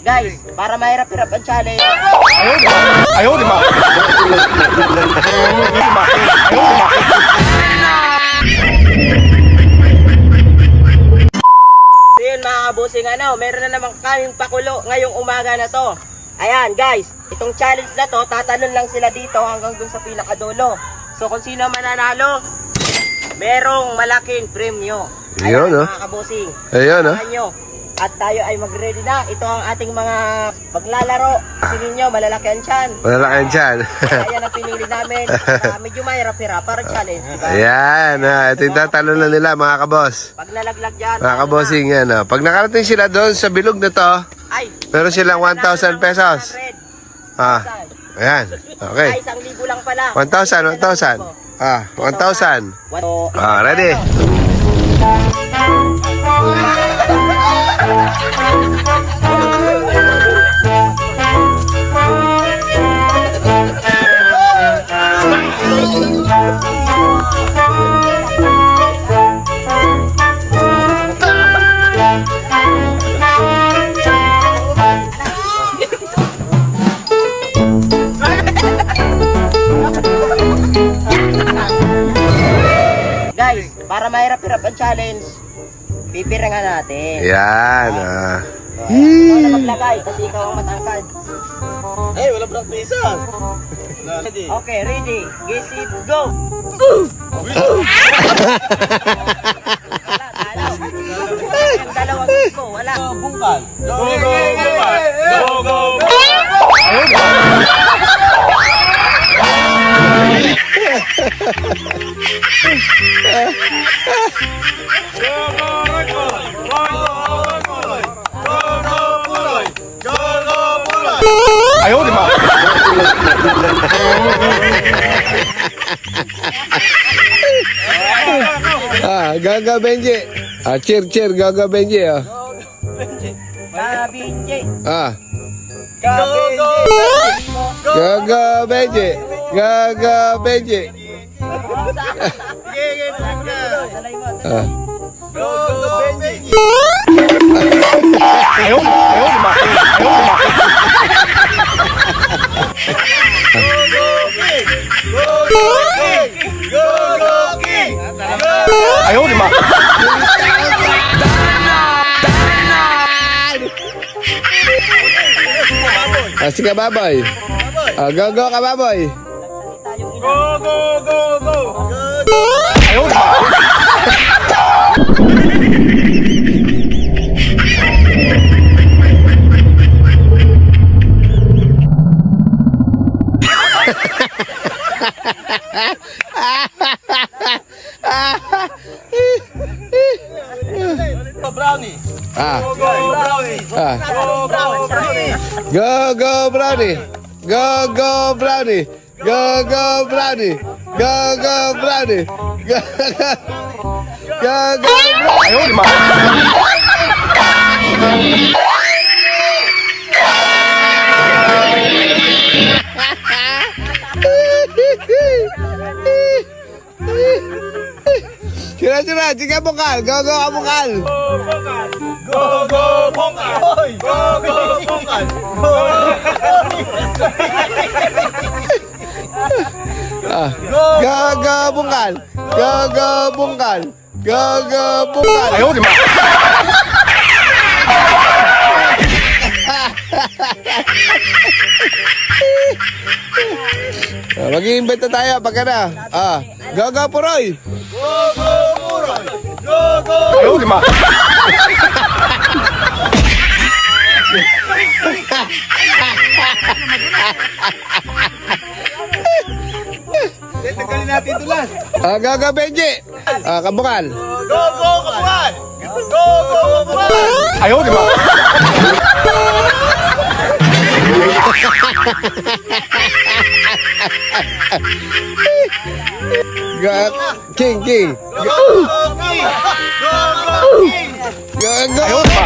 Guys, para mahirap-hirap ang challenge. Ayaw, di ba? So yun mga kabusing, meron na naman kaming pakulo ngayong umaga na to. Ayan guys, itong challenge na to, tatalon lang sila dito hanggang dun sa pinakadulo. So kung sino mananalo, merong malaking premyo. Ayun, Ayan mga kabusing. Ayun, Nyo. At tayo ay mag-ready na. Ito ang ating mga paglalaro. Singin nyo, malalaki ang tiyan. Malalakan dyan. Ayan ang pinili namin. Medyo mahirap-hirap para challenge, diba? Ayan, ito yung tatalon na nila mga kabos. Pag nalaglag dyan, Mga kabosing yan. Pag nakarating sila doon sa bilog na to, ay, meron silang 1,000 pesos. Ayan, okay. Ay, 1,000 lang pala. 1,000, 1,000. 1,000. Ready? Guys, para mahirap-hirap ang challenge, pipirangan natin. Ayan, Ikaw na maglagay kasi ikaw ang matangkad. Ay, wala practice. Okay, ready, get set, go! Yung dalawang ko, wala. Bungkal. Go, go, bungkal. Go, go, ayaw, di ba? Gaga Benji. Cheer, Gaga Benji. Kabinje. Gaga Benji. Gaga Benji. Ayaw, di ba? Ayaw, di ba? Sige ka baboy. Go ka baboy. Go, go, go, go. Ayaw, di ba? Brownie. Go, go, brownie. Go, go, brownie. Go brownie. Go brownie. Go brownie. Go brownie. Go brownie. Ayaw, di ba? Sira, sige bungkal. Go ka bungkal. Go, go, bongkal. Go, go, bongkal. Go bungkal. Go bungkal. Go bungkal. Ayaw, di ba? Mag-i-invite na tayo pagka na. Go Puroy. Go, go, Puroy. Go, go. Ayaw, di ba? Tanggalin natin ito lang. Go Benji. Kabungkal. Go, go, kabungan. Go, go, kabungan. Ayaw, di ba? King. Go, go, king. Go, go, king. Go. Ayaw, di ba?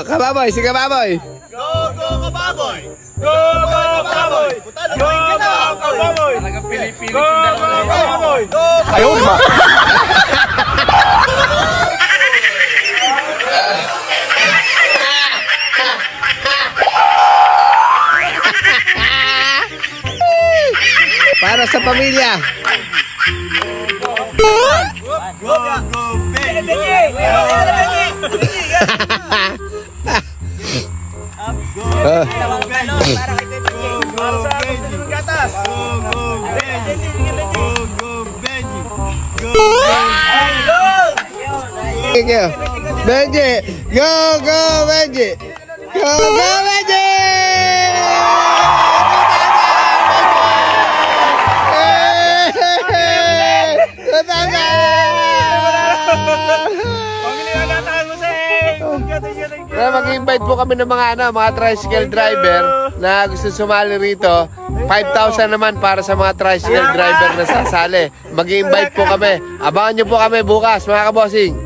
Kababoy, si Kababoy. Go, go, kababoy. Go, go, kababoy. Go, go, kababoy. Go, go, kababoy. Go, go, Ayaw, di ba? Para sa pamilya. Ah. Para sa pagkakas gatas. Thank you. Benji! Go, go, Benji! Go, go, Benji! Tama! Pamili na gatas, Busing! Thank you. Kaya mag-invite po kami ng mga tricycle driver na gusto sumali rito. 5,000 naman para sa mga tricycle driver na sasali. Mag-invite po kami. Abangan nyo po kami bukas, mga kabosing.